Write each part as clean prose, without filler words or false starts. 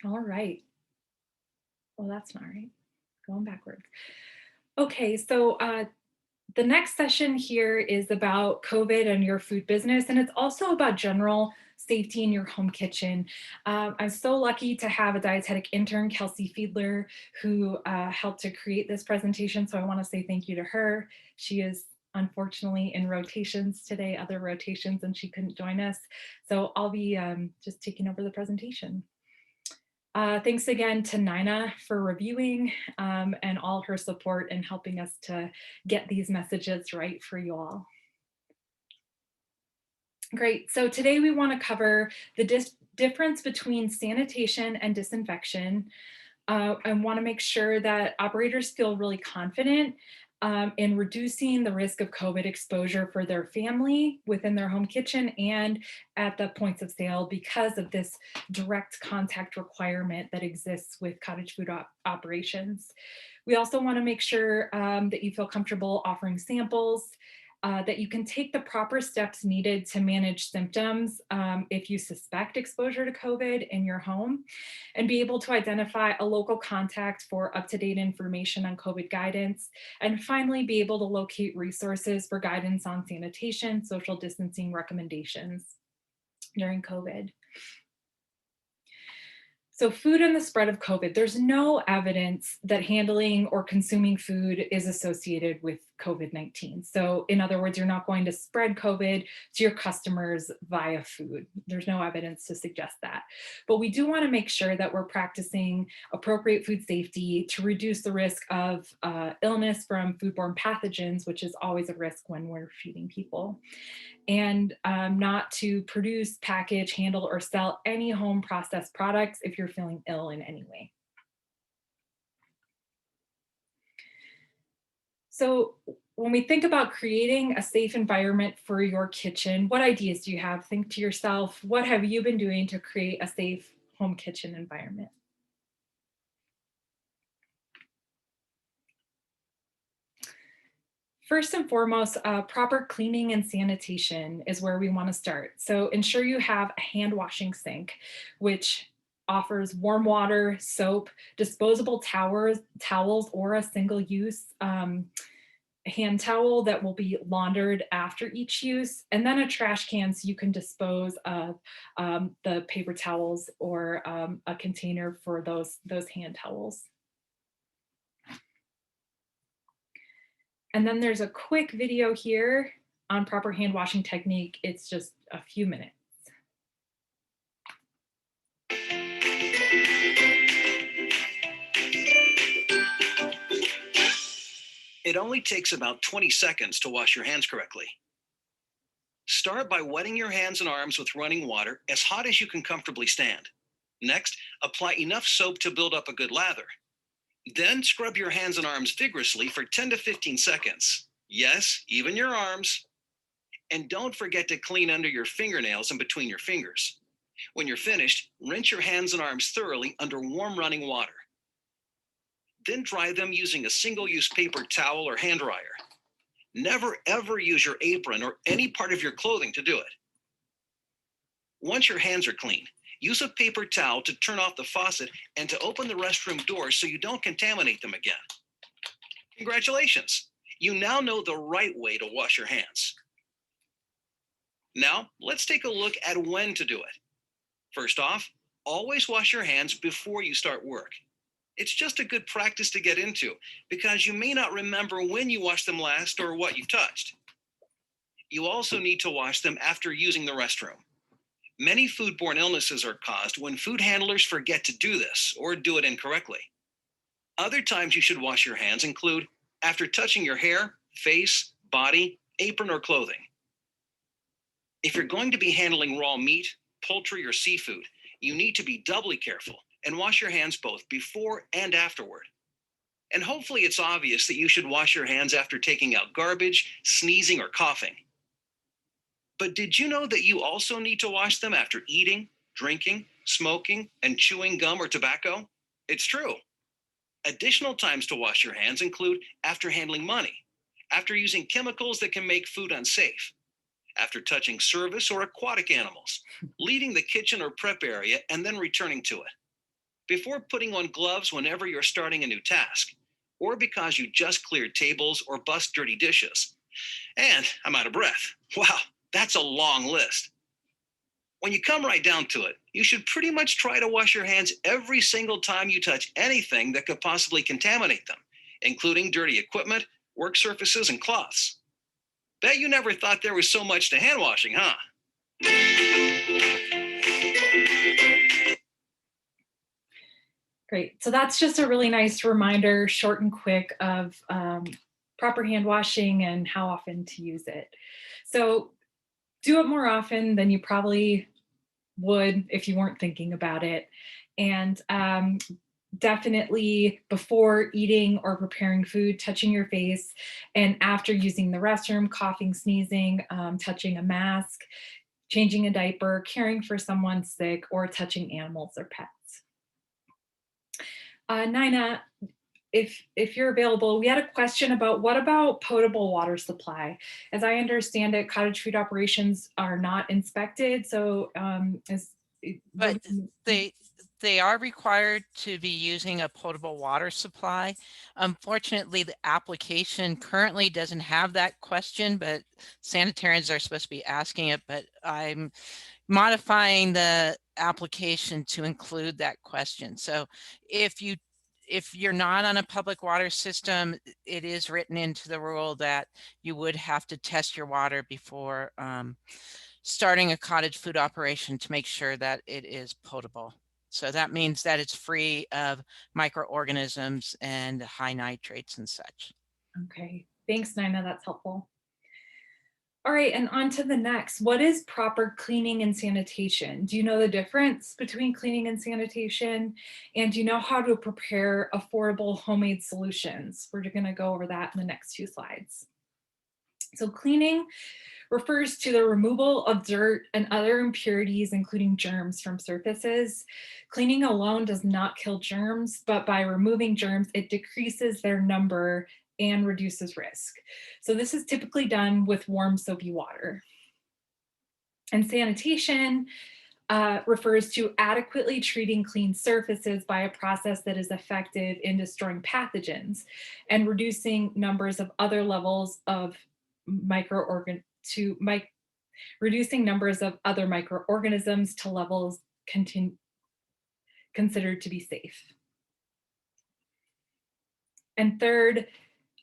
All right. Well, that's not right. Going backwards. Okay, so the next session here is about COVID and your food business, and it's also about general safety in your home kitchen. I'm so lucky to have a dietetic intern, Kelsey Fiedler, who helped to create this presentation. So I want to say thank you to her. She is unfortunately in rotations today, other rotations, and she couldn't join us. So I'll be just taking over the presentation. Thanks again to Nina for reviewing and all her support and helping us to get these messages right for you all. Great. So today we want to cover the difference between sanitation and disinfection. I want to make sure that operators feel really confident in reducing the risk of COVID exposure for their family within their home kitchen and at the points of sale because of this direct contact requirement that exists with cottage food operations. We also want to make sure that you feel comfortable offering samples, that you can take the proper steps needed to manage symptoms if you suspect exposure to COVID in your home, and be able to identify a local contact for up-to-date information on COVID guidance, and finally be able to locate resources for guidance on sanitation, social distancing recommendations during COVID. So, food and the spread of COVID, there's no evidence that handling or consuming food is associated with COVID 19. So, in other words, you're not going to spread COVID to your customers via food. There's no evidence to suggest that. But we do want to make sure that we're practicing appropriate food safety to reduce the risk of illness from foodborne pathogens, which is always a risk when we're feeding people, and not to produce, package, handle, or sell any home processed products if you're feeling ill in any way. So, when we think about creating a safe environment for your kitchen, what ideas do you have? Think to yourself, what have you been doing to create a safe home kitchen environment? First and foremost, proper cleaning and sanitation is where we want to start. So ensure you have a hand washing sink, which offers warm water, soap, disposable towels, or a single use hand towel that will be laundered after each use, and then a trash can so you can dispose of the paper towels or a container for those hand towels. And then there's a quick video here on proper hand washing technique. It's just a few minutes. It only takes about 20 seconds to wash your hands correctly. Start by wetting your hands and arms with running water as hot as you can comfortably stand. Next, apply enough soap to build up a good lather. Then scrub your hands and arms vigorously for 10 to 15 seconds. Yes, even your arms. And don't forget to clean under your fingernails and between your fingers. When you're finished, rinse your hands and arms thoroughly under warm running water. Then dry them using a single-use paper towel or hand dryer. Never ever use your apron or any part of your clothing to do it. Once your hands are clean, use a paper towel to turn off the faucet and to open the restroom door so you don't contaminate them again. Congratulations! You now know the right way to wash your hands. Now, let's take a look at when to do it. First off, always wash your hands before you start work. It's just a good practice to get into because you may not remember when you washed them last or what you've touched. You also need to wash them after using the restroom. Many foodborne illnesses are caused when food handlers forget to do this or do it incorrectly. Other times you should wash your hands include after touching your hair, face, body, apron, or clothing. If you're going to be handling raw meat, poultry, or seafood, you need to be doubly careful and wash your hands both before and afterward. And hopefully it's obvious that you should wash your hands after taking out garbage, sneezing, or coughing. But did you know that you also need to wash them after eating, drinking, smoking, and chewing gum or tobacco? It's true. Additional times to wash your hands include after handling money, after using chemicals that can make food unsafe, after touching service or aquatic animals, leaving the kitchen or prep area, and then returning to it. before putting on gloves whenever you're starting a new task, or because you just cleared tables or bust dirty dishes. And I'm out of breath. Wow, that's a long list. When you come right down to it, you should pretty much try to wash your hands every single time you touch anything that could possibly contaminate them, including dirty equipment, work surfaces, and cloths. Bet you never thought there was so much to hand washing, huh? Great. So that's just a really nice reminder, short and quick, of proper hand washing and how often to use it. So do it more often than you probably would if you weren't thinking about it. And definitely before eating or preparing food, touching your face, and after using the restroom, coughing, sneezing, touching a mask, changing a diaper, caring for someone sick, or touching animals or pets. Nina, if you're available, we had a question about what about potable water supply? As I understand it, cottage food operations are not inspected, so But what do you, they they are required to be using a potable water supply. Unfortunately, the application currently doesn't have that question, but sanitarians are supposed to be asking it, but I'm modifying the application to include that question. So if you if you're not on a public water system, it is written into the rule that you would have to test your water before starting a cottage food operation to make sure that it is potable. So that means that it's free of microorganisms and high nitrates and such. okay, thanks, Nina, that's helpful. All right, and on to the next. What is proper cleaning and sanitation? Do you know the difference between cleaning and sanitation? And do you know how to prepare affordable homemade solutions? We're going to go over that in the next few slides. So, cleaning refers to the removal of dirt and other impurities, including germs, from surfaces. Cleaning alone does not kill germs, but by removing germs, it decreases their number and reduces risk. So this is typically done with warm, soapy water. And sanitation refers to adequately treating clean surfaces by a process that is effective in destroying pathogens and reducing numbers of other levels of microorgan to mic reducing numbers of other microorganisms to levels considered to be safe. And third,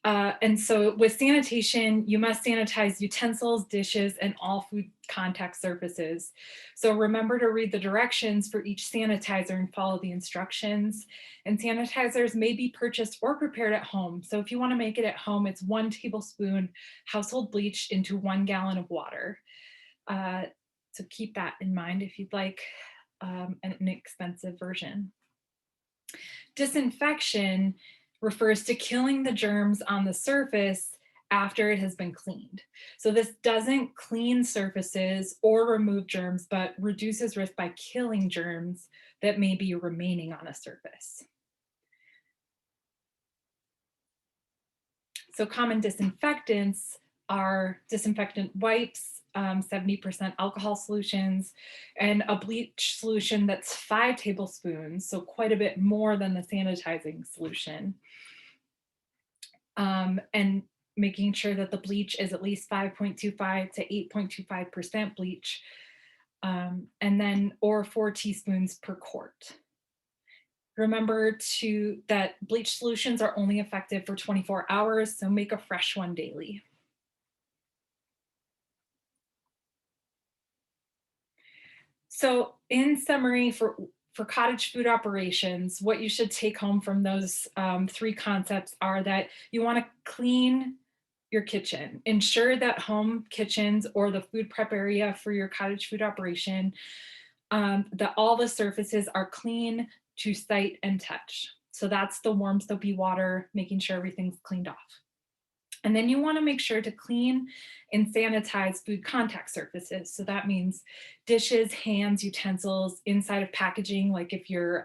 and so with sanitation, you must sanitize utensils, dishes, and all food contact surfaces. So remember to read the directions for each sanitizer and follow the instructions. And sanitizers may be purchased or prepared at home. So if you want to make it at home, it's 1 tablespoon household bleach into 1 gallon of water. So keep that in mind if you'd like an inexpensive version. Disinfection refers to killing the germs on the surface after it has been cleaned. So this doesn't clean surfaces or remove germs, but reduces risk by killing germs that may be remaining on a surface. So common disinfectants are disinfectant wipes, 70% alcohol solutions, and a bleach solution that's 5 tablespoons, so quite a bit more than the sanitizing solution. And making sure that the bleach is at least 5.25 to 8.25% bleach, and then or 4 teaspoons per quart. Remember that bleach solutions are only effective for 24 hours, so make a fresh one daily. So in summary, for cottage food operations, what you should take home from those 3 concepts are that you want to clean your kitchen. Ensure that home kitchens or the food prep area for your cottage food operation, that all the surfaces are clean to sight and touch. So that's the warm soapy water, making sure everything's cleaned off. And then you want to make sure to clean and sanitize food contact surfaces. So that means dishes, hands, utensils, inside of packaging, like if you're,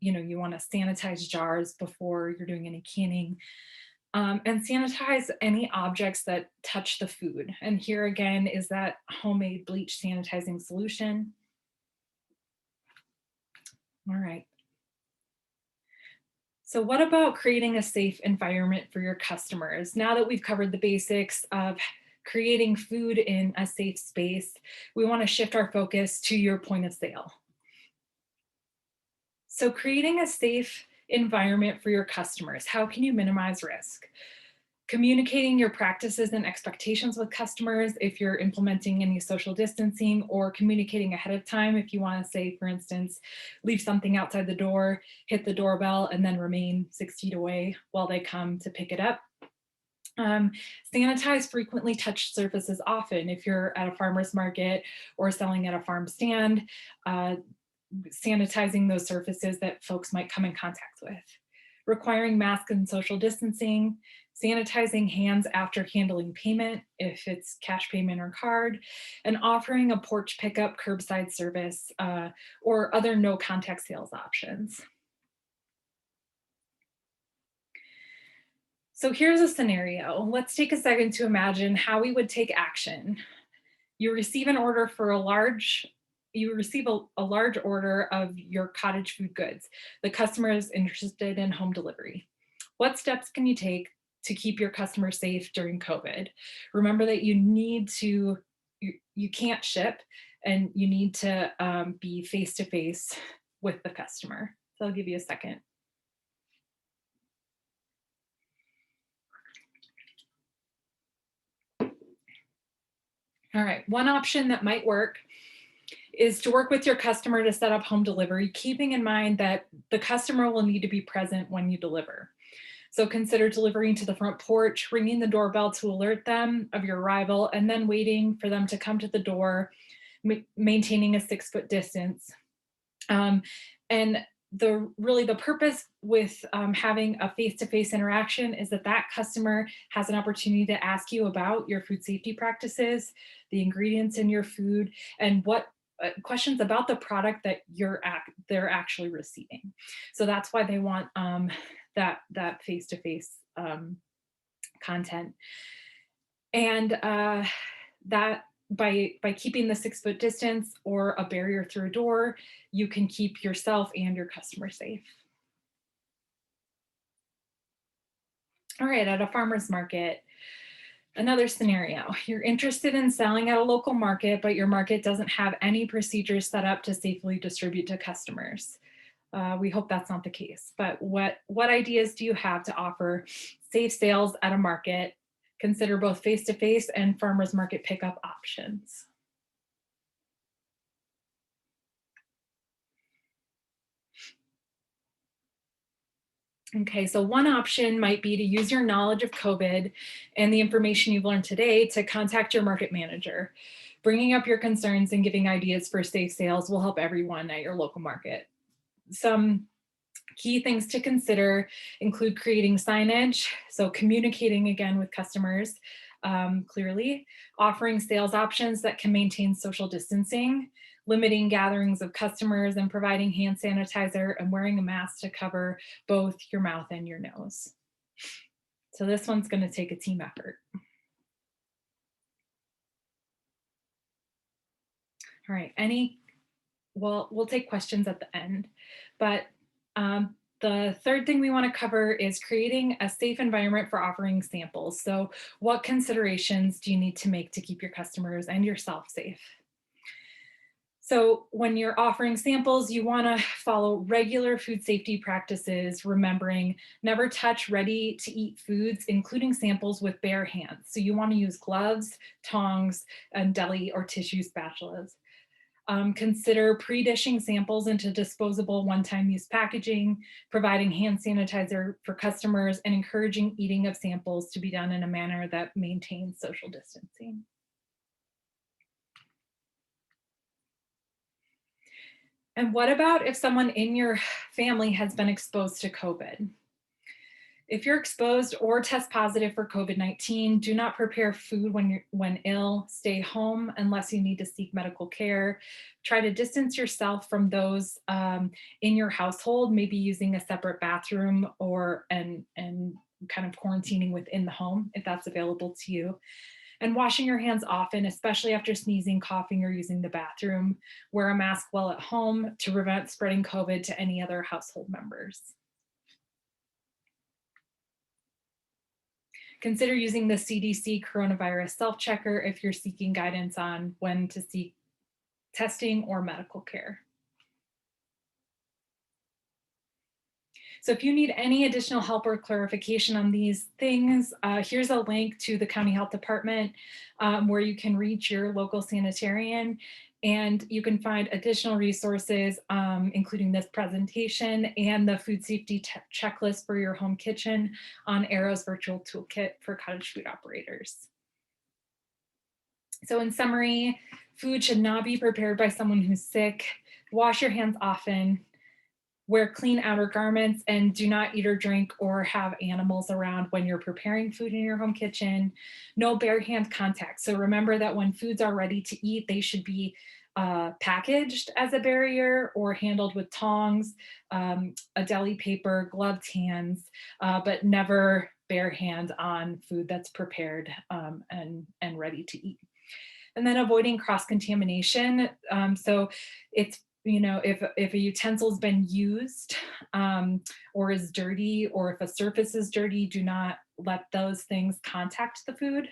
you want to sanitize jars before you're doing any canning. And sanitize any objects that touch the food. And here again is that homemade bleach sanitizing solution. All right. So what about creating a safe environment for your customers? Now that we've covered the basics of creating food in a safe space, we want to shift our focus to your point of sale. So creating a safe environment for your customers, how can you minimize risk? Communicating your practices and expectations with customers if you're implementing any social distancing, or communicating ahead of time if you want to say, for instance, leave something outside the door, hit the doorbell, and then remain 6 feet away while they come to pick it up. Um, Sanitize frequently touched surfaces often. If you're at a farmer's market or selling at a farm stand, uh, sanitizing those surfaces that folks might come in contact with, requiring masks and social distancing, sanitizing hands after handling payment, if it's cash payment or card, and offering a porch pickup, curbside service, or other no contact sales options. So here's a scenario. Let's take a second to imagine how we would take action. You receive an order for a large you receive a large order of your cottage food goods. The customer is interested in home delivery. What steps can you take to keep your customer safe during COVID? Remember that you can't ship, and you need to be face to face with the customer. So I'll give you a second. All right, one option that might work is to work with your customer to set up home delivery, keeping in mind that the customer will need to be present when you deliver. So consider delivering to the front porch, ringing the doorbell to alert them of your arrival, and then waiting for them to come to the door, maintaining a 6 foot distance. Um, and the purpose with having a face-to-face interaction is that that customer has an opportunity to ask you about your food safety practices, the ingredients in your food, and what questions about the product that they're actually receiving. So that's why they want that face-to-face content. And that by keeping the 6 foot distance or a barrier through a door, you can keep yourself and your customer safe. All right, at a farmer's market, another scenario. You're interested in selling at a local market, but your market doesn't have any procedures set up to safely distribute to customers. We hope that's not the case. But what ideas do you have to offer safe sales at a market? Consider both face-to-face and farmers market pickup options. Okay, so one option might be to use your knowledge of COVID and the information you've learned today to contact your market manager. Bringing up your concerns and giving ideas for safe sales will help everyone at your local market. Some key things to consider include creating signage, so communicating again with customers clearly, offering sales options that can maintain social distancing, limiting gatherings of customers, and providing hand sanitizer and wearing a mask to cover both your mouth and your nose. So this one's going to take a team effort. All right, well, we'll take questions at the end, but the third thing we want to cover is creating a safe environment for offering samples. So what considerations do you need to make to keep your customers and yourself safe? So when you're offering samples, you want to follow regular food safety practices, remembering never touch ready to eat foods, including samples, with bare hands. So you want to use gloves, tongs, and deli or tissue spatulas. Consider pre-dishing samples into disposable one-time use packaging, providing hand sanitizer for customers, and encouraging eating of samples to be done in a manner that maintains social distancing. And what about if someone in your family has been exposed to COVID? If you're exposed or test positive for COVID-19, do not prepare food when ill. Stay home unless you need to seek medical care. Try to distance yourself from those in your household, maybe using a separate bathroom and kind of quarantining within the home if that's available to you. And washing your hands often, especially after sneezing, coughing, or using the bathroom. Wear a mask while at home to prevent spreading COVID to any other household members. Consider using the CDC coronavirus self-checker if you're seeking guidance on when to seek testing or medical care. So if you need any additional help or clarification on these things, here's a link to the County Health Department where you can reach your local sanitarian, and you can find additional resources, including this presentation and the food safety checklist for your home kitchen on Arrow's virtual toolkit for cottage food operators. So in summary, food should not be prepared by someone who's sick. Wash your hands often. Wear clean outer garments, and do not eat or drink or have animals around when you're preparing food in your home kitchen. No bare hand contact. So remember that when foods are ready to eat, they should be packaged as a barrier or handled with tongs, a deli paper, gloved hands, but never bare hand on food that's prepared and ready to eat. And then avoiding cross contamination. So it's, if a utensil's been used or is dirty, or if a surface is dirty, do not let those things contact the food.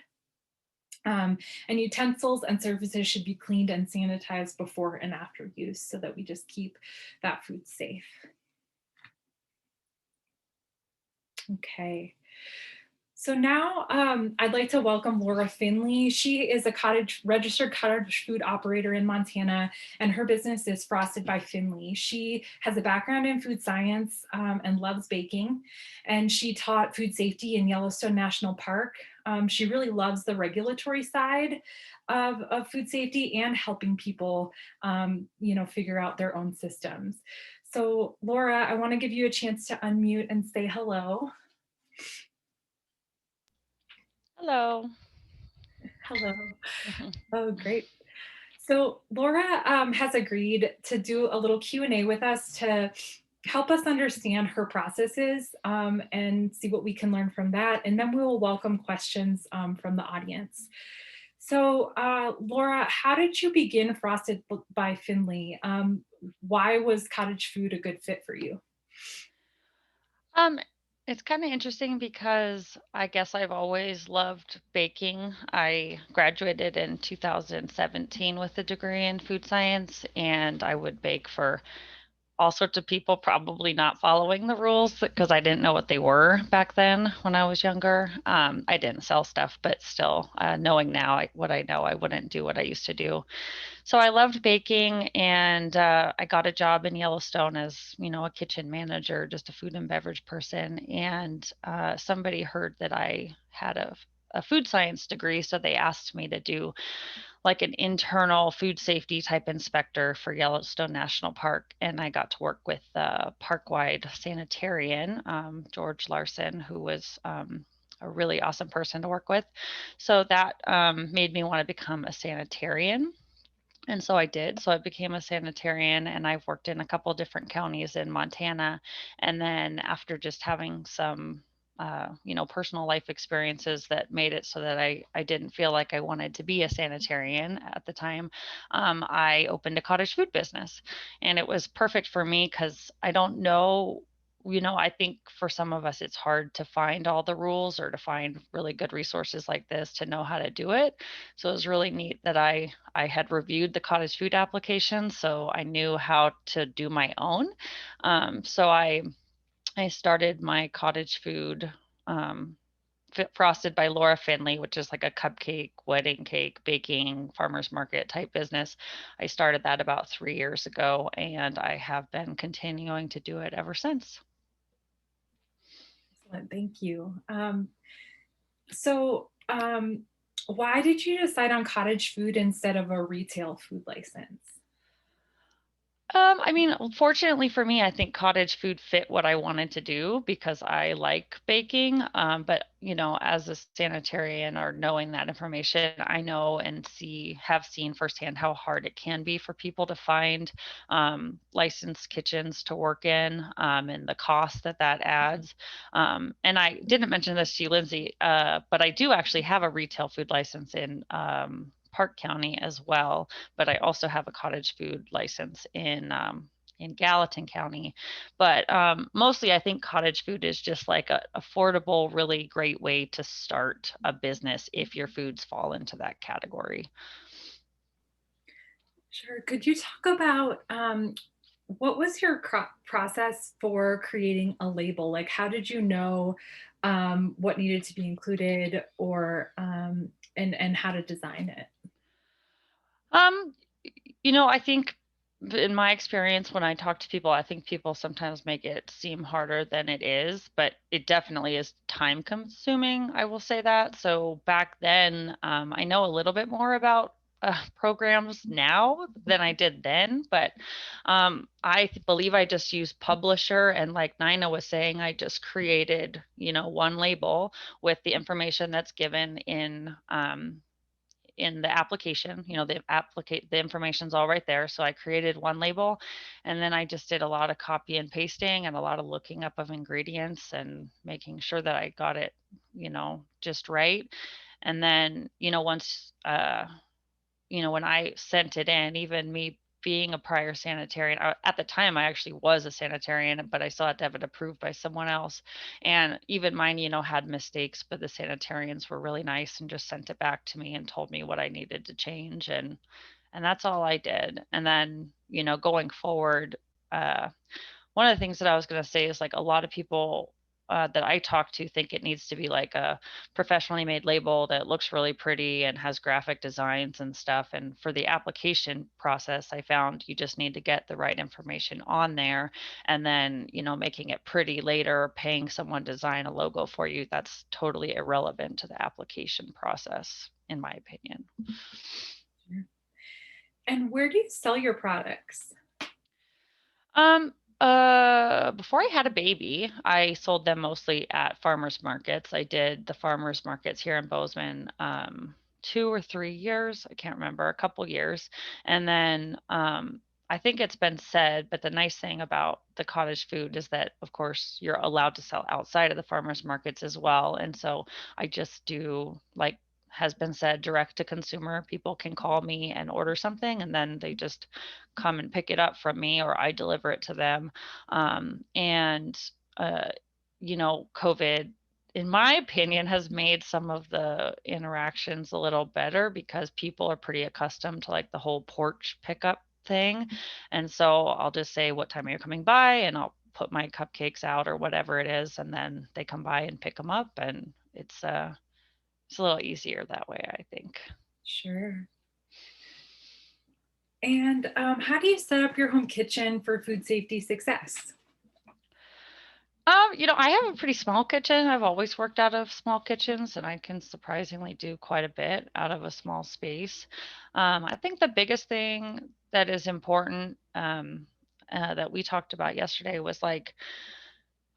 And utensils and surfaces should be cleaned and sanitized before and after use so that we just keep that food safe. Okay. So now I'd like to welcome Laura Finley. She is a registered cottage food operator in Montana, and her business is Frosted by Finley. She has a background in food science and loves baking, and she taught food safety in Yellowstone National Park. She really loves the regulatory side of food safety and helping people, figure out their own systems. So Laura, I want to give you a chance to unmute and say hello. Hello. Hello. Oh, great. So Laura has agreed to do a little Q&A with us to help us understand her processes and see what we can learn from that. And then we will welcome questions from the audience. So Laura, how did you begin Frosted by Finley? Why was cottage food a good fit for you? Um, it's kind of interesting because I guess I've always loved baking. I graduated in 2017 with a degree in food science, and I would bake for all sorts of people, probably not following the rules because I didn't know what they were back then when I was younger. I didn't sell stuff, but still, knowing now what I know, I wouldn't do what I used to do. So I loved baking, and I got a job in Yellowstone as, a kitchen manager, just a food and beverage person. And somebody heard that I had a food science degree, so they asked me to do like an internal food safety type inspector for Yellowstone National Park. And I got to work with the park-wide sanitarian, George Larson, who was a really awesome person to work with. So that made me want to become a sanitarian. And so I did. So I became a sanitarian, and I've worked in a couple different counties in Montana. And then after just having some, personal life experiences that made it so that I didn't feel like I wanted to be a sanitarian at the time, I opened a cottage food business. And it was perfect for me because I don't know. I think for some of us, it's hard to find all the rules or to find really good resources like this to know how to do it. So it was really neat that I had reviewed the cottage food application, so I knew how to do my own. So I started my cottage food, um, Frosted by Laura Finley, which is like a cupcake, wedding cake, baking, farmers market type business. I started that about 3 years ago, and I have been continuing to do it ever since. Excellent, thank you. So why did you decide on cottage food instead of a retail food license? I mean, fortunately for me, I think cottage food fit what I wanted to do because I like baking. But as a sanitarian or knowing that information, I know and have seen firsthand how hard it can be for people to find licensed kitchens to work in, and the cost that adds. And I didn't mention this to you, Lindsay, but I do actually have a retail food license in Park County as well, but I also have a cottage food license in in Gallatin County. But mostly I think cottage food is just like a affordable, really great way to start a business if your foods fall into that category. Sure. Could you talk about what was your process for creating a label? Like, how did you know what needed to be included, or and how to design it? Um, I think in my experience, when I talk to people, I think people sometimes make it seem harder than it is, but it definitely is time consuming. I will say that. So back then, I know a little bit more about programs now than I did then, but believe I just used Publisher, and like Nina was saying, I just created, one label with the information that's given in the application. The information's all right there. So I created one label, and then I just did a lot of copy and pasting and a lot of looking up of ingredients and making sure that I got it, just right. And then, once when I sent it in, even me being a prior sanitarian, at the time I actually was a sanitarian, but I still had to have it approved by someone else. And even mine, had mistakes, but the sanitarians were really nice and just sent it back to me and told me what I needed to change. And that's all I did. And then, going forward, uh, one of the things that I was going to say is like a lot of people that I talk to think it needs to be like a professionally made label that looks really pretty and has graphic designs and stuff. And for the application process, I found you just need to get the right information on there, and then, making it pretty later, paying someone to design a logo for you, that's totally irrelevant to the application process, in my opinion. And where do you sell your products? Um, before I had a baby, I sold them mostly at farmers markets. I did the farmers markets here in Bozeman, 2 or 3 years. I can't remember, a couple years. And then, I think it's been said, but the nice thing about the cottage food is that, of course, you're allowed to sell outside of the farmers markets as well. And so I just do, like has been said, direct to consumer. People can call me and order something, and then they just come and pick it up from me, or I deliver it to them. And uh, COVID, in my opinion, has made some of the interactions a little better because people are pretty accustomed to like the whole porch pickup thing. And so I'll just say, what time are you coming by? And I'll put my cupcakes out or whatever it is, and then they come by and pick them up, and it's a little easier that way, I think. Sure. And how do you set up your home kitchen for food safety success? I have a pretty small kitchen. I've always worked out of small kitchens, and I can surprisingly do quite a bit out of a small space. I think the biggest thing that is important, that we talked about yesterday was like,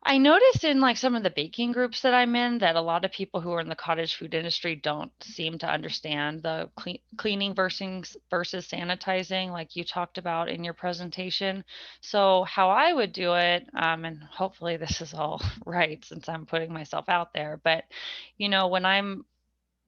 I noticed in like some of the baking groups that I'm in that a lot of people who are in the cottage food industry don't seem to understand the cleaning versus sanitizing, like you talked about in your presentation. So how I would do it, and hopefully this is all right since I'm putting myself out there, but when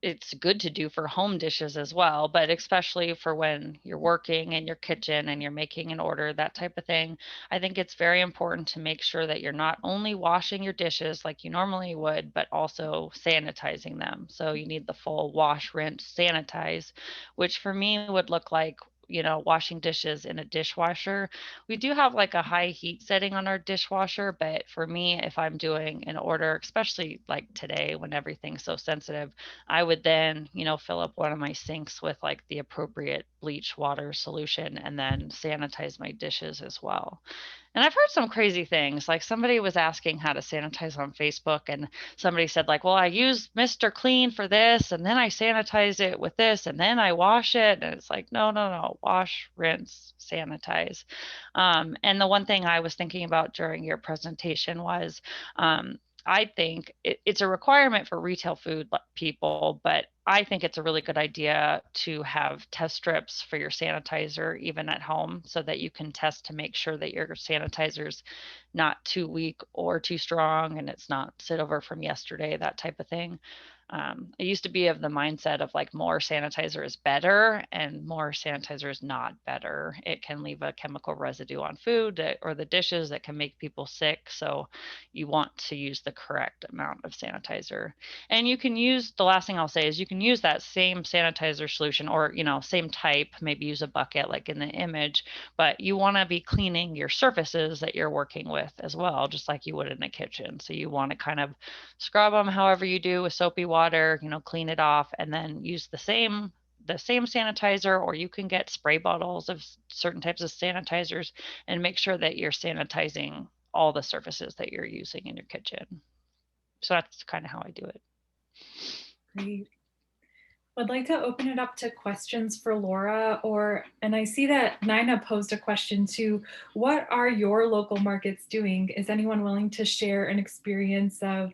it's good to do for home dishes as well, but especially for when you're working in your kitchen and you're making an order, that type of thing. I think it's very important to make sure that you're not only washing your dishes like you normally would, but also sanitizing them. So you need the full wash, rinse, sanitize, which for me would look like, washing dishes in a dishwasher. We do have like a high heat setting on our dishwasher, but for me, if I'm doing an order, especially like today when everything's so sensitive, I would then, fill up one of my sinks with like the appropriate bleach water solution and then sanitize my dishes as well. And I've heard some crazy things. Like somebody was asking how to sanitize on Facebook, and somebody said like, "Well, I use Mr. Clean for this, and then I sanitize it with this, and then I wash it." And it's like, no, no, no. Wash, rinse, sanitize. And the one thing I was thinking about during your presentation was, I think it's a requirement for retail food people, but I think it's a really good idea to have test strips for your sanitizer even at home, so that you can test to make sure that your sanitizer's not too weak or too strong and it's not sit over from yesterday, that type of thing. I used to be of the mindset of like more sanitizer is better and more sanitizer is not better. It can leave a chemical residue on food or the dishes that can make people sick. So you want to use the correct amount of sanitizer. And you can use, the last thing I'll say is you can use that same sanitizer solution or, you know, same type, maybe use a bucket like in the image, but you want to be cleaning your surfaces that you're working with as well, just like you would in a kitchen. So you want to kind of scrub them however you do with soapy water, you know, clean it off, and then use the same sanitizer, or you can get spray bottles of certain types of sanitizers and make sure that you're sanitizing all the surfaces that you're using in your kitchen. So that's kind of how I do it. Great. I'd like to open it up to questions for Laura, and I see that Nina posed a question too. What are your local markets doing? Is anyone willing to share an experience of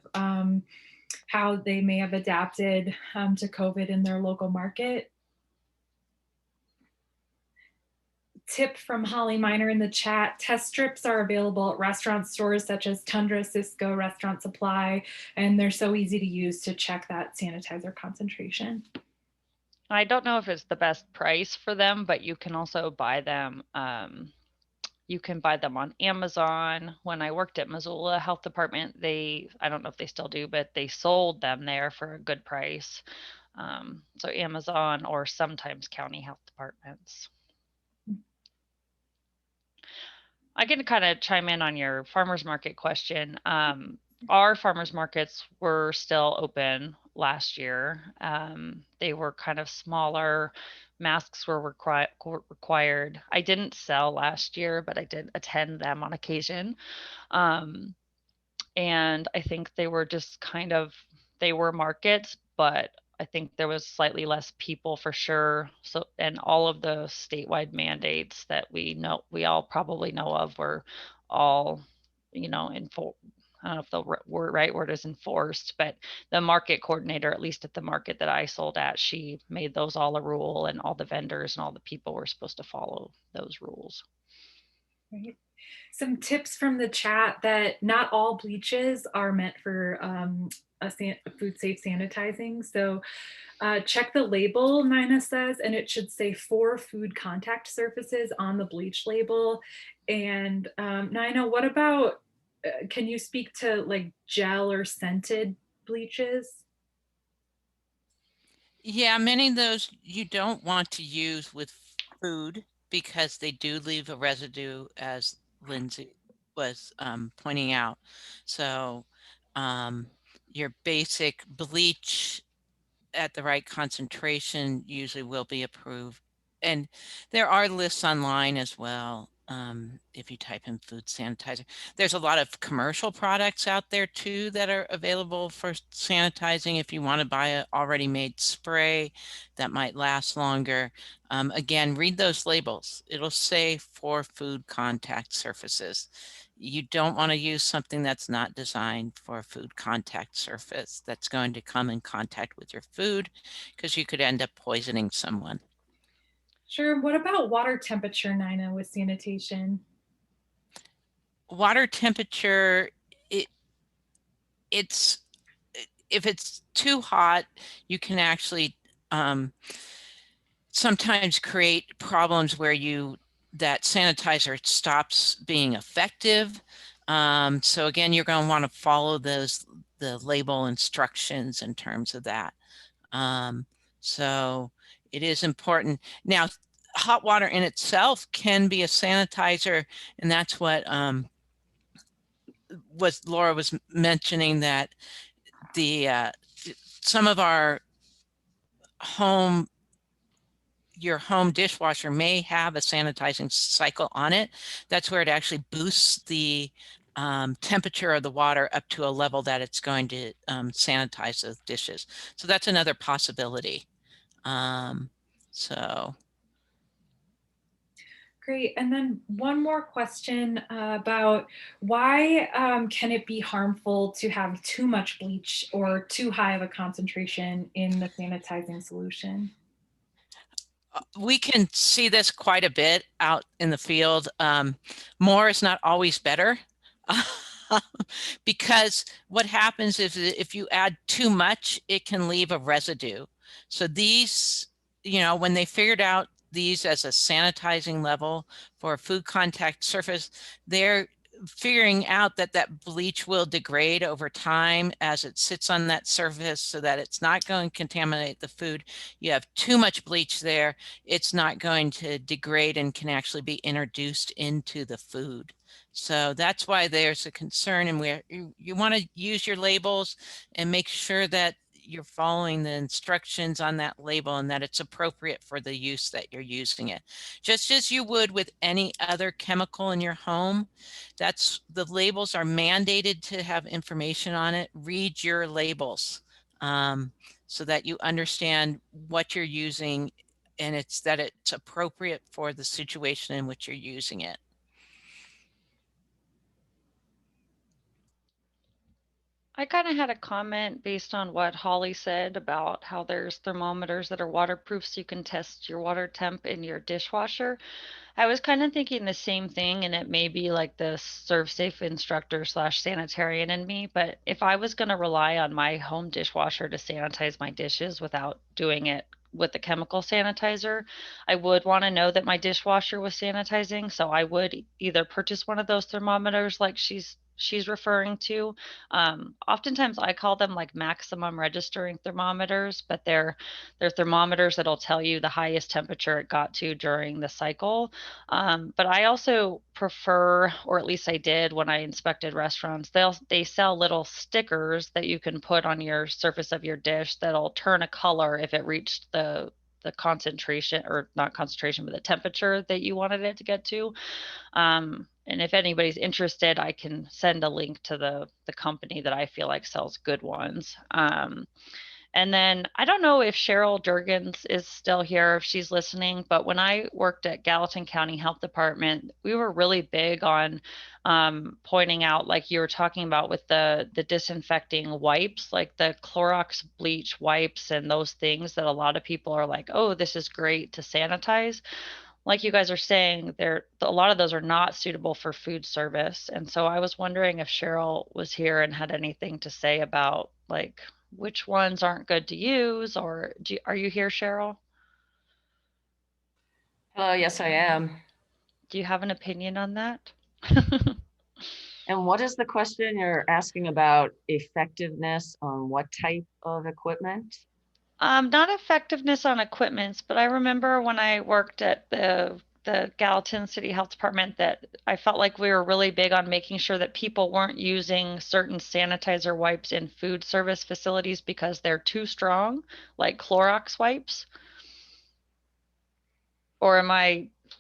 how they may have adapted to COVID in their local market? Tip from Holly Miner in the chat, test strips are available at restaurant stores such as Tundra, Cisco, Restaurant Supply, and they're so easy to use to check that sanitizer concentration. I don't know if it's the best price for them, but you can also buy them. You can buy them on Amazon. When I worked at Missoula Health Department, I don't know if they still do, but they sold them there for a good price. So Amazon or sometimes county health departments. I can kind of chime in on your farmers market question. Our farmers markets were still open last year. They were kind of smaller. Masks were required. I didn't sell last year, but I did attend them on occasion. And I think they were just they were markets, but I think there was slightly less people for sure. So, and all of the statewide mandates that we all probably know of were all, you know, I don't know if the right word is enforced, but the market coordinator, at least at the market that I sold at, she made those all a rule, and all the vendors and all the people were supposed to follow those rules. Right. Some tips from the chat that not all bleaches are meant for food safe sanitizing. So check the label, Nina says, and it should say 4 food contact surfaces on the bleach label. And Nina, what about, can you speak to like gel or scented bleaches? Yeah, many of those you don't want to use with food because they do leave a residue, as Lindsay was pointing out. So your basic bleach at the right concentration usually will be approved. And there are lists online as well. If you type in food sanitizer, there's a lot of commercial products out there too that are available for sanitizing. If you want to buy an already made spray that might last longer, again, read those labels. It'll say for food contact surfaces. You don't want to use something that's not designed for a food contact surface that's going to come in contact with your food, because you could end up poisoning someone. Sure. What about water temperature, Nina, with sanitation? Water temperature, it's if it's too hot, you can actually sometimes create problems where that sanitizer stops being effective. So again, you're going to want to follow the label instructions in terms of that. So it is important. Now, hot water in itself can be a sanitizer, and that's what Laura was mentioning, that some of your home dishwasher may have a sanitizing cycle on it. That's where it actually boosts the temperature of the water up to a level that it's going to sanitize the dishes. So that's another possibility. So. Great. And then one more question about why can it be harmful to have too much bleach or too high of a concentration in the sanitizing solution? We can see this quite a bit out in the field. More is not always better. because what happens is if you add too much, it can leave a residue. So these, when they figured out these as a sanitizing level for a food contact surface, they're figuring out that that bleach will degrade over time as it sits on that surface so that it's not going to contaminate the food. You have too much bleach there, it's not going to degrade and can actually be introduced into the food. So that's why there's a concern, and where you want to use your labels and make sure that you're following the instructions on that label and that it's appropriate for the use that you're using it. Just as you would with any other chemical in your home, the labels are mandated to have information on it. Read your labels so that you understand what you're using and it's appropriate for the situation in which you're using it. I kind of had a comment based on what Holly said about how there's thermometers that are waterproof so you can test your water temp in your dishwasher. I was kind of thinking the same thing, and it may be like the serve safe instructor slash sanitarian in me. But if I was going to rely on my home dishwasher to sanitize my dishes without doing it with the chemical sanitizer, I would want to know that my dishwasher was sanitizing. So I would either purchase one of those thermometers like she's referring to. Oftentimes I call them like maximum registering thermometers, but they're thermometers that'll tell you the highest temperature it got to during the cycle. But I also prefer, or at least I did when I inspected restaurants, they sell little stickers that you can put on your surface of your dish that'll turn a color if it reached the concentration, or not concentration, but the temperature that you wanted it to get to. And if anybody's interested, I can send a link to the company that I feel like sells good ones. And then I don't know if Cheryl Durgans is still here, if she's listening, but when I worked at Gallatin County Health Department, we were really big on pointing out, like you were talking about with the disinfecting wipes, like the Clorox bleach wipes and those things that a lot of people are like, oh, this is great to sanitize. Like you guys are saying, a lot of those are not suitable for food service. And so I was wondering if Cheryl was here and had anything to say about like which ones aren't good to use, or are you here, Cheryl? Hello, yes, I am. Do you have an opinion on that? And what is the question you're asking about? Effectiveness on what type of equipment? Not effectiveness on equipments, but I remember when I worked at the Gallatin City Health Department that I felt like we were really big on making sure that people weren't using certain sanitizer wipes in food service facilities because they're too strong, like Clorox wipes. Or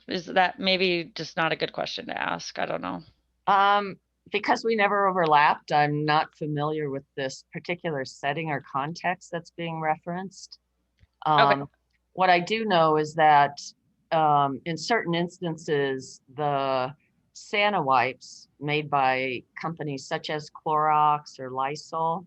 is that maybe just not a good question to ask? I don't know. Because we never overlapped, I'm not familiar with this particular setting or context that's being referenced. Okay. What I do know is that in certain instances, the Santa wipes made by companies such as Clorox or Lysol,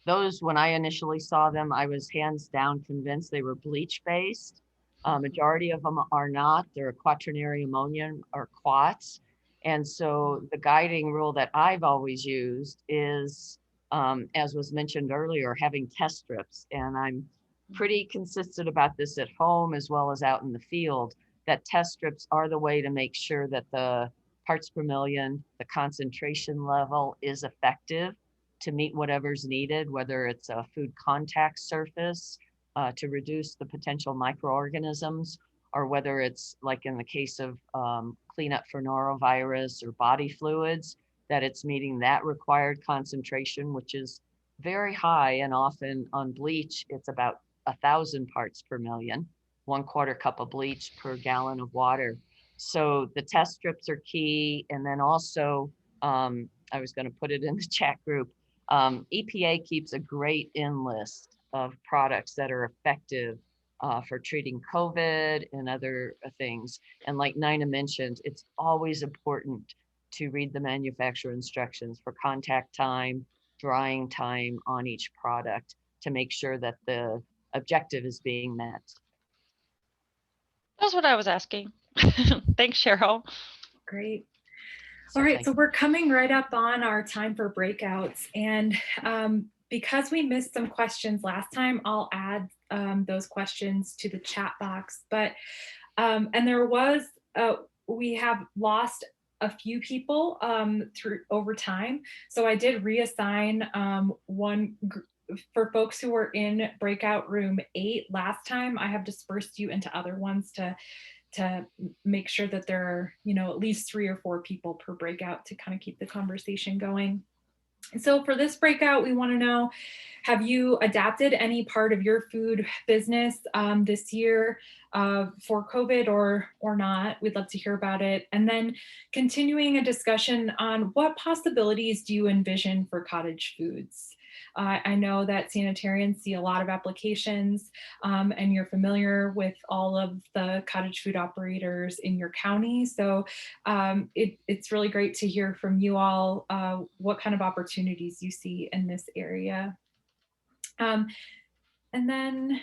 those, when I initially saw them, I was hands down convinced they were bleach based. Majority of them are not. They're quaternary ammonia or quats. And so the guiding rule that I've always used is, as was mentioned earlier, having test strips. And I'm pretty consistent about this at home as well as out in the field, that test strips are the way to make sure that the parts per million, the concentration level is effective to meet whatever's needed, whether it's a food contact surface to reduce the potential microorganisms, or whether it's like in the case of cleanup for norovirus or body fluids, that it's meeting that required concentration, which is very high. And often on bleach, it's about 1,000 parts per million, 1/4 cup of bleach per gallon of water. So the test strips are key. And then also, I was going to put it in the chat group. EPA keeps a great in list of products that are effective for treating COVID and other things. And like Nina mentioned, it's always important to read the manufacturer instructions for contact time, drying time on each product to make sure that the objective is being met. That's what I was asking. Thanks, Cheryl. Great. So All right, thank so you. we're coming right up on our time for breakouts. And because we missed some questions last time, I'll add those questions to the chat box. But, and there was, we have lost a few people through over time. So I did reassign for folks who were in breakout room 8 last time. I have dispersed you into other ones to make sure that there are, at least 3 or 4 people per breakout to kind of keep the conversation going. And so for this breakout, we want to know, have you adapted any part of your food business this year for COVID or not? We'd love to hear about it. And then continuing a discussion on what possibilities do you envision for cottage foods? I know that sanitarians see a lot of applications and you're familiar with all of the cottage food operators in your county. So it's really great to hear from you all what kind of opportunities you see in this area. And then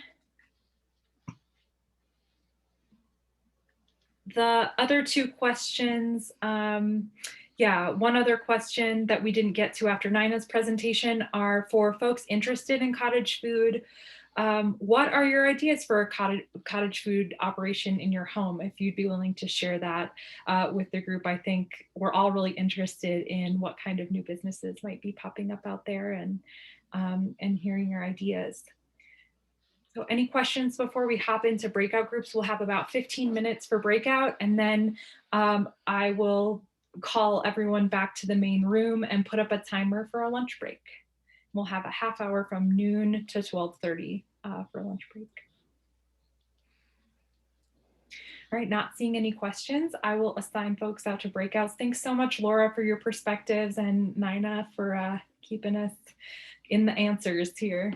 the other 2 questions, one other question that we didn't get to after Nina's presentation are for folks interested in cottage food. What are your ideas for a cottage food operation in your home? If you'd be willing to share that with the group, I think we're all really interested in what kind of new businesses might be popping up out there and hearing your ideas. So any questions before we hop into breakout groups? We'll have about 15 minutes for breakout, and then I will call everyone back to the main room and put up a timer for a lunch break. We'll have a half hour from noon to 12:30 for lunch break. All right, not seeing any questions, I will assign folks out to breakouts. Thanks so much, Laura, for your perspectives, and Nina for keeping us in the answers here.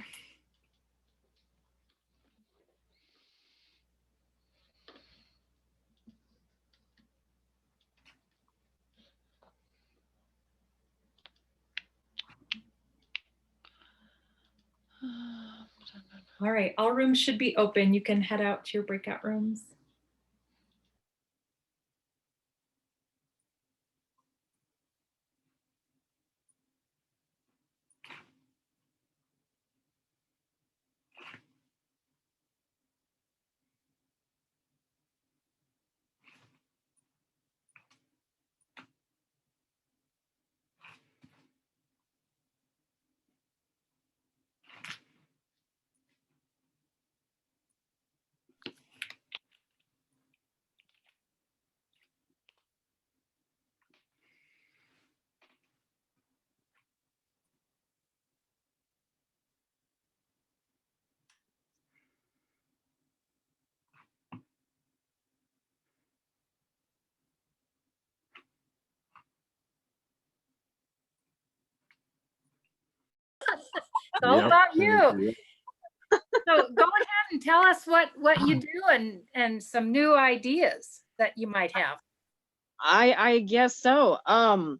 All right, all rooms should be open. You can head out to your breakout rooms. It's all about you. So go ahead and tell us what you do and some new ideas that you might have. I guess so. I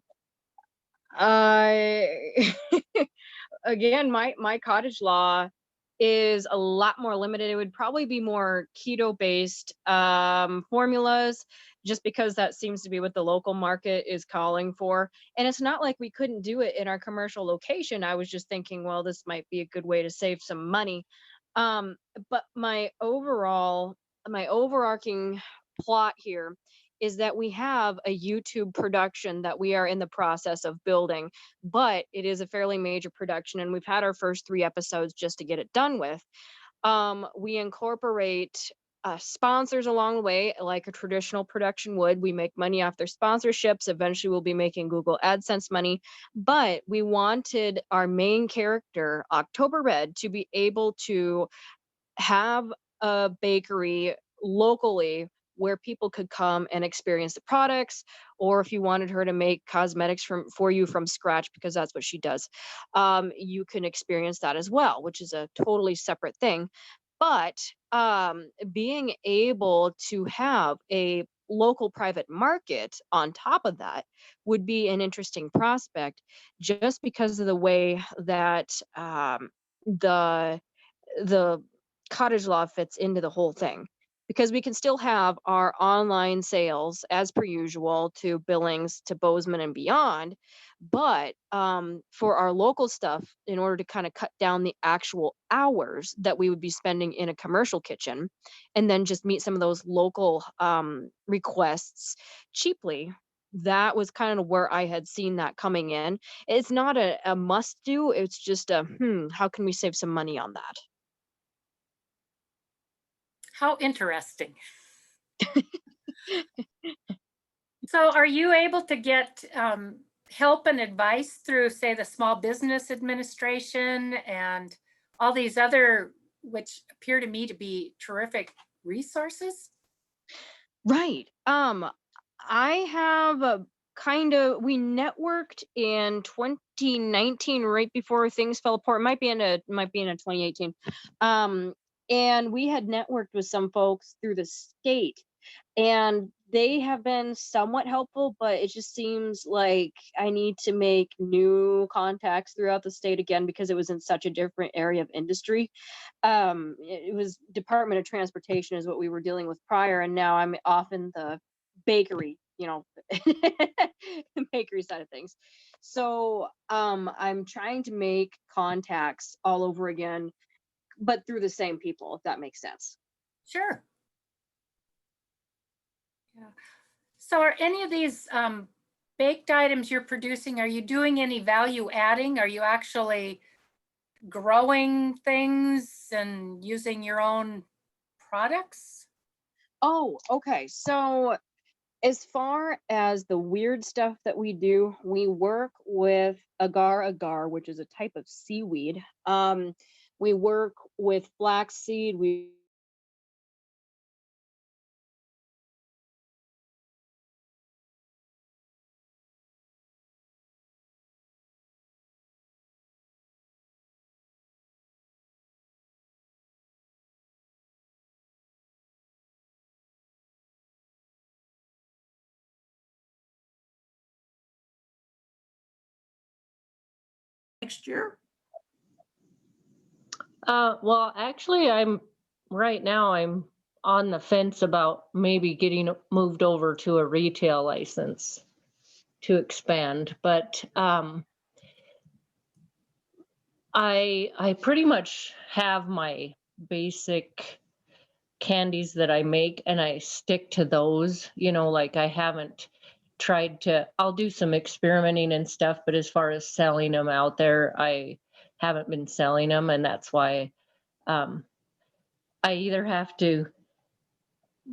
again, my cottage law is a lot more limited. It would probably be more keto based formulas, just because that seems to be what the local market is calling for. And it's not like we couldn't do it in our commercial location. I was just thinking, well, this might be a good way to save some money. Um, but my overarching plot here is that we have a YouTube production that we are in the process of building, but it is a fairly major production, and we've had our first 3 episodes just to get it done with. We incorporate sponsors along the way, like a traditional production would. We make money off their sponsorships. Eventually, we'll be making Google AdSense money. But we wanted our main character, October Red, to be able to have a bakery locally where people could come and experience the products, or if you wanted her to make cosmetics for you from scratch, because that's what she does, you can experience that as well, which is a totally separate thing. But being able to have a local private market on top of that would be an interesting prospect, just because of the way that the the cottage law fits into the whole thing. because we can still have our online sales as per usual to Billings, to Bozeman and beyond. But for our local stuff, in order to kind of cut down the actual hours that we would be spending in a commercial kitchen, and then just meet some of those local requests cheaply, that was kind of where I had seen that coming in. It's not a must do, it's just a, how can we save some money on that? How interesting. So are you able to get help and advice through, say, the Small Business Administration and all these other, which appear to me to be terrific resources? Right. I have a kind of, we networked in 2019, right before things fell apart. It might be in a 2018. Um, and we had networked with some folks through the state, and they have been somewhat helpful, but it just seems like I need to make new contacts throughout the state again, because it was in such a different area of industry. It was Department of Transportation is what we were dealing with prior, and now I'm off in the bakery, bakery side of things. So I'm trying to make contacts all over again, but through the same people, if that makes sense. Sure. Yeah. So are any of these baked items you're producing, are you doing any value adding? Are you actually growing things and using your own products? Oh, okay. So as far as the weird stuff that we do, we work with agar, which is a type of seaweed. We work with flaxseed. We next year? Well, actually, right now I'm on the fence about maybe getting moved over to a retail license to expand, but I pretty much have my basic candies that I make, and I stick to those. Like I haven't tried to. I'll do some experimenting and stuff, but as far as selling them out there, I haven't been selling them, and that's why um, I either have to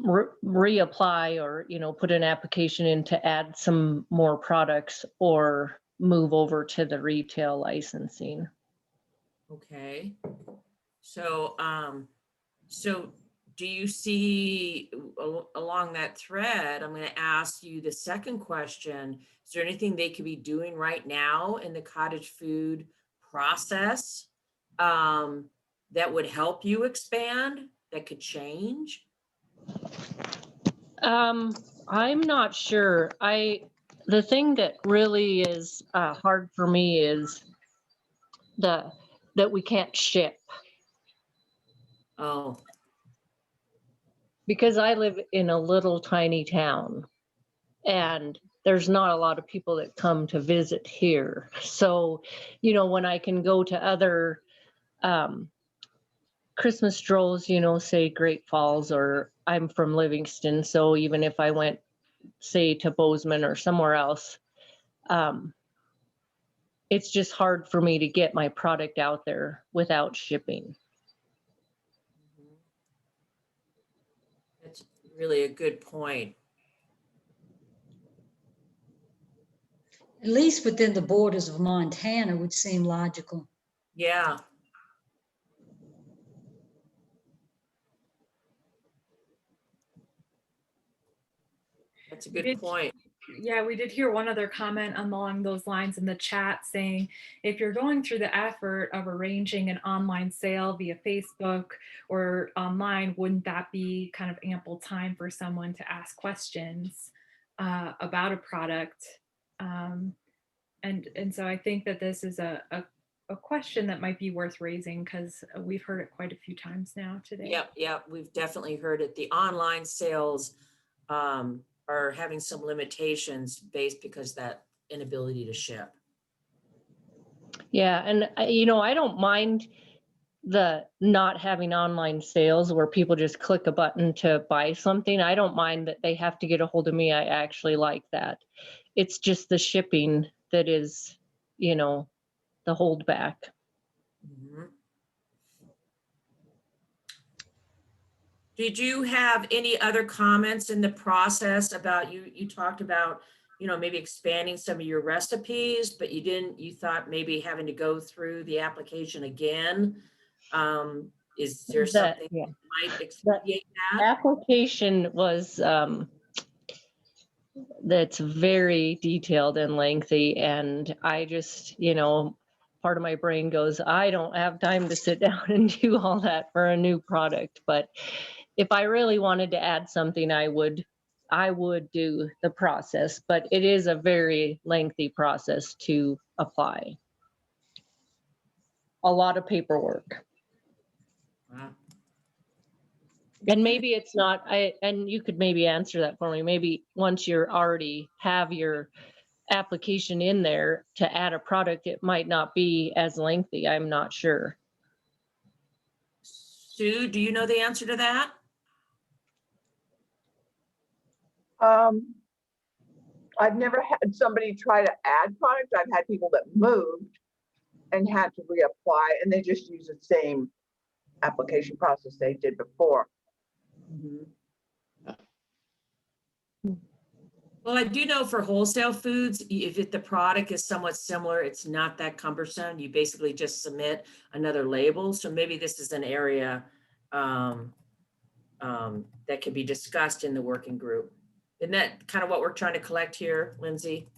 reapply or put an application in to add some more products or move over to the retail licensing. Okay. So, so do you see along that thread, I'm going to ask you the second question. Is there anything they could be doing right now in the cottage food process that would help you expand, that could change? I'm not sure. The thing that really is hard for me is that we can't ship, Oh, because I live in a little tiny town and there's not a lot of people that come to visit here. So, when I can go to other um, Christmas strolls, say Great Falls, or I'm from Livingston. So even if I went, say, to Bozeman or somewhere else, um, it's just hard for me to get my product out there without shipping. that's really a good point. At least within the borders of Montana would seem logical. Yeah. That's a good point. Yeah, we did hear one other comment along those lines in the chat saying, if you're going through the effort of arranging an online sale via Facebook or online, wouldn't that be kind of ample time for someone to ask questions about a product? And so I think that this is a a question that might be worth raising because we've heard it quite a few times now today. Yep, we've definitely heard it. The online sales are having some limitations based because that inability to ship. Yeah, and I don't mind the not having online sales where people just click a button to buy something. I don't mind that they have to get a hold of me. I actually like that. It's just the shipping that is, the holdback. Mhm. Did you have any other comments in the process about you talked about, maybe expanding some of your recipes, but you thought maybe having to go through the application again? Is there something Yeah, that might the expedite that? application was that's very detailed and lengthy, and I just, part of my brain goes, I don't have time to sit down and do all that for a new product. But if I really wanted to add something, I would do the process, but it is a very lengthy process to apply. A lot of paperwork. Wow. And maybe it's not, and you could maybe answer that for me. Maybe once you're already have your application in there to add a product, it might not be as lengthy. I'm not sure. Sue, do you know the answer to that? I've never had somebody try to add products. I've had people that moved and had to reapply, and they just use the same application process they did before. Mhm. Well, I do know for wholesale foods, if the product is somewhat similar, it's not that cumbersome. You basically just submit another label. So maybe this is an area that can be discussed in the working group. Isn't that kind of what we're trying to collect here, Lindsay?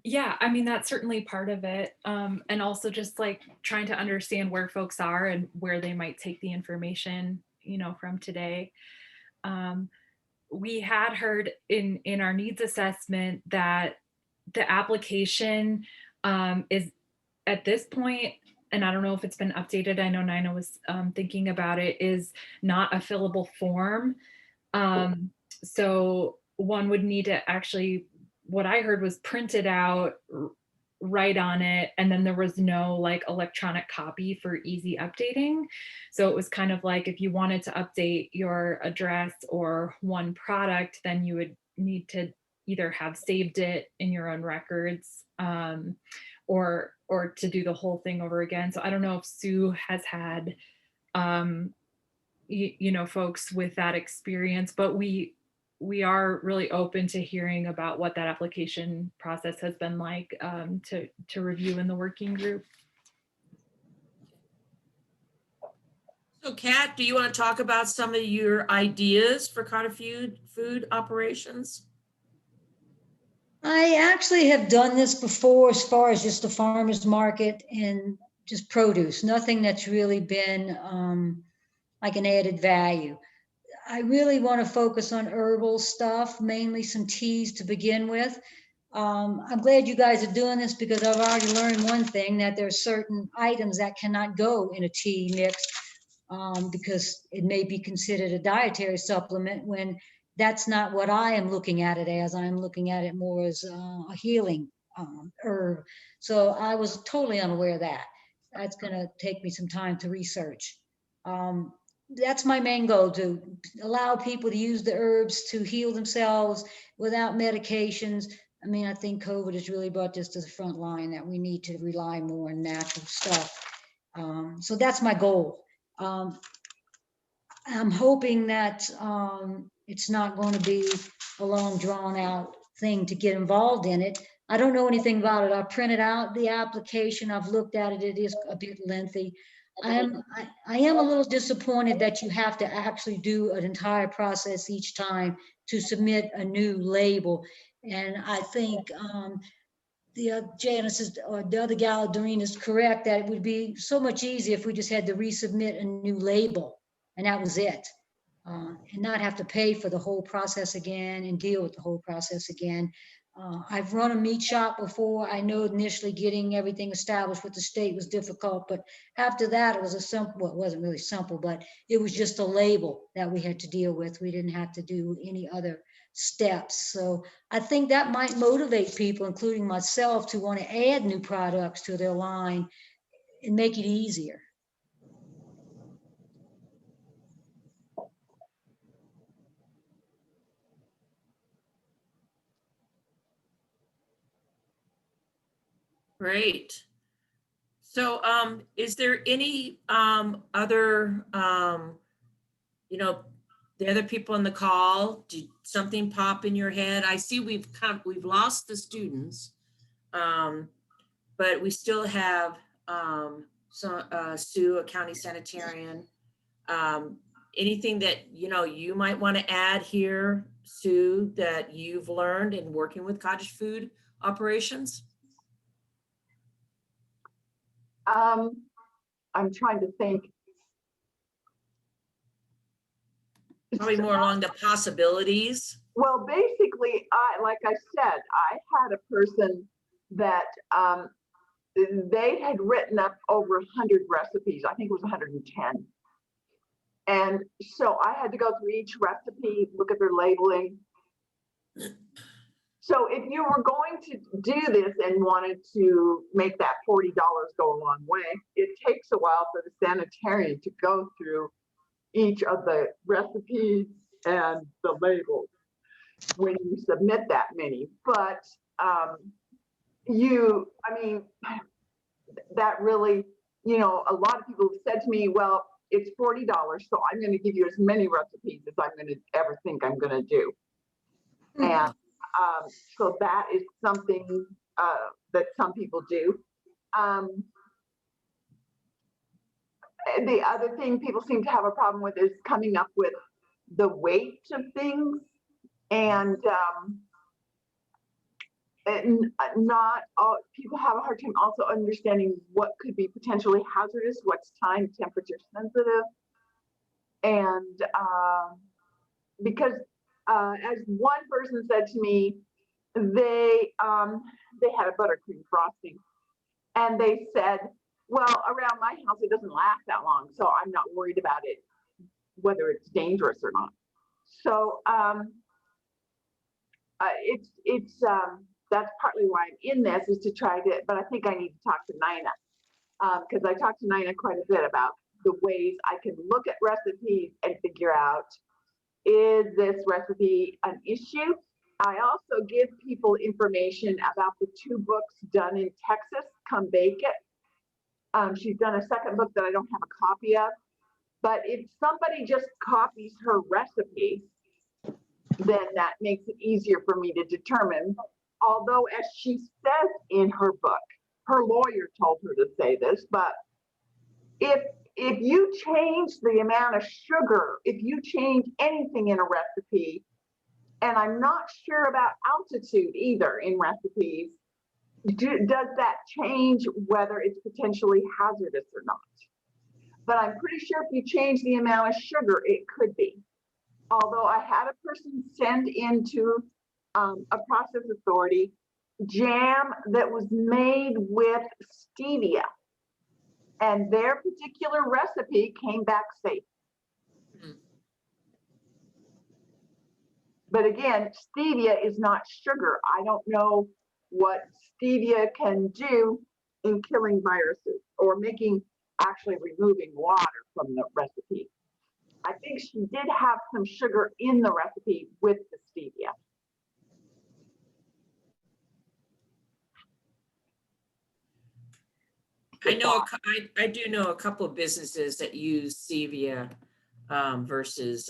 Yeah, I mean, that's certainly part of it. And also just like trying to understand where folks are and where they might take the information, from today. We had heard in our needs assessment that the application is at this point, and I don't know if it's been updated. I know Nina was thinking about it, is not a fillable form. So one would need to actually, what I heard was print it out, write on it, and then there was no like electronic copy for easy updating. So it was kind of like if you wanted to update your address or one product, then you would need to either have saved it in your own records, or to do the whole thing over again. So I don't know if Sue has had folks with that experience, but we are really open to hearing about what that application process has been like, to review in the working group. So Kat, do you want to talk about some of your ideas for Cottage food operations? I actually have done this before as far as just the farmer's market and just produce, nothing that's really been like an added value. I really want to focus on herbal stuff, mainly some teas to begin with. I'm glad you guys are doing this because I've already learned one thing, that there's certain items that cannot go in a tea mix because it may be considered a dietary supplement when that's not what I am looking at it as. I'm looking at it more as a healing herb. So I was totally unaware of that. That's going to take me some time to research. That's my main goal, to allow people to use the herbs to heal themselves without medications. I mean, I think COVID has really brought this to the front line, that we need to rely more on natural stuff. So that's my goal. I'm hoping that it's not going to be a long drawn out thing to get involved in it. I don't know anything about it. I printed out the application. I've looked at it. It is a bit lengthy. I am a little disappointed that you have to actually do an entire process each time to submit a new label. And I think Janice is, or the other gal, Doreen, is correct that it would be so much easier if we just had to resubmit a new label and that was it. And not have to pay for the whole process again and deal with the whole process again. I've run a meat shop before. I know initially getting everything established with the state was difficult, but after that, it was a simple, well, it wasn't really simple, but it was just a label that we had to deal with. We didn't have to do any other steps. So I think that might motivate people, including myself, to want to add new products to their line and make it easier. Great. So, is there any other, the other people on the call? Did something pop in your head? I see we've lost the students, but we still have Sue, a county sanitarian. Anything that you might want to add here, Sue, that you've learned in working with cottage food operations? I'm trying to think. Probably more along the possibilities. Well, basically, like I said, I had a person that they had written up over 100 recipes. I think it was 110. And so I had to go through each recipe, look at their labeling. So if you were going to do this and wanted to make that $40 go a long way, it takes a while for the sanitarian to go through each of the recipes and the labels when you submit that many. But that really, a lot of people have said to me, well, it's $40, so I'm going to give you as many recipes as I'm going to ever think I'm going to do. And so that is something that some people do. The other thing people seem to have a problem with is coming up with the weight of things, and not all people have a hard time also understanding what could be potentially hazardous, what's time temperature sensitive, and because as one person said to me, they had a buttercream frosting, and they said, well, around my house it doesn't last that long, so I'm not worried about it whether it's dangerous or not. So it's that's partly why I'm in this, is to try to, but I think I need to talk to Nina, because I talked to Nina quite a bit about the ways I can look at recipes and figure out, is this recipe an issue? I also give people information about the 2 books done in Texas, Come Bake It. She's done a second book that I don't have a copy of, but if somebody just copies her recipe, then that makes it easier for me to determine. Although, as she says in her book, her lawyer told her to say this, but if you change the amount of sugar, if you change anything in a recipe, and I'm not sure about altitude either in recipes, does that change whether it's potentially hazardous or not? But I'm pretty sure if you change the amount of sugar, it could be. Although I had a person send into a process authority jam that was made with stevia, and their particular recipe came back safe. But again, stevia is not sugar. I don't know what stevia can do in killing viruses or actually removing water from the recipe. I think she did have some sugar in the recipe with the stevia. I do know a couple of businesses that use stevia versus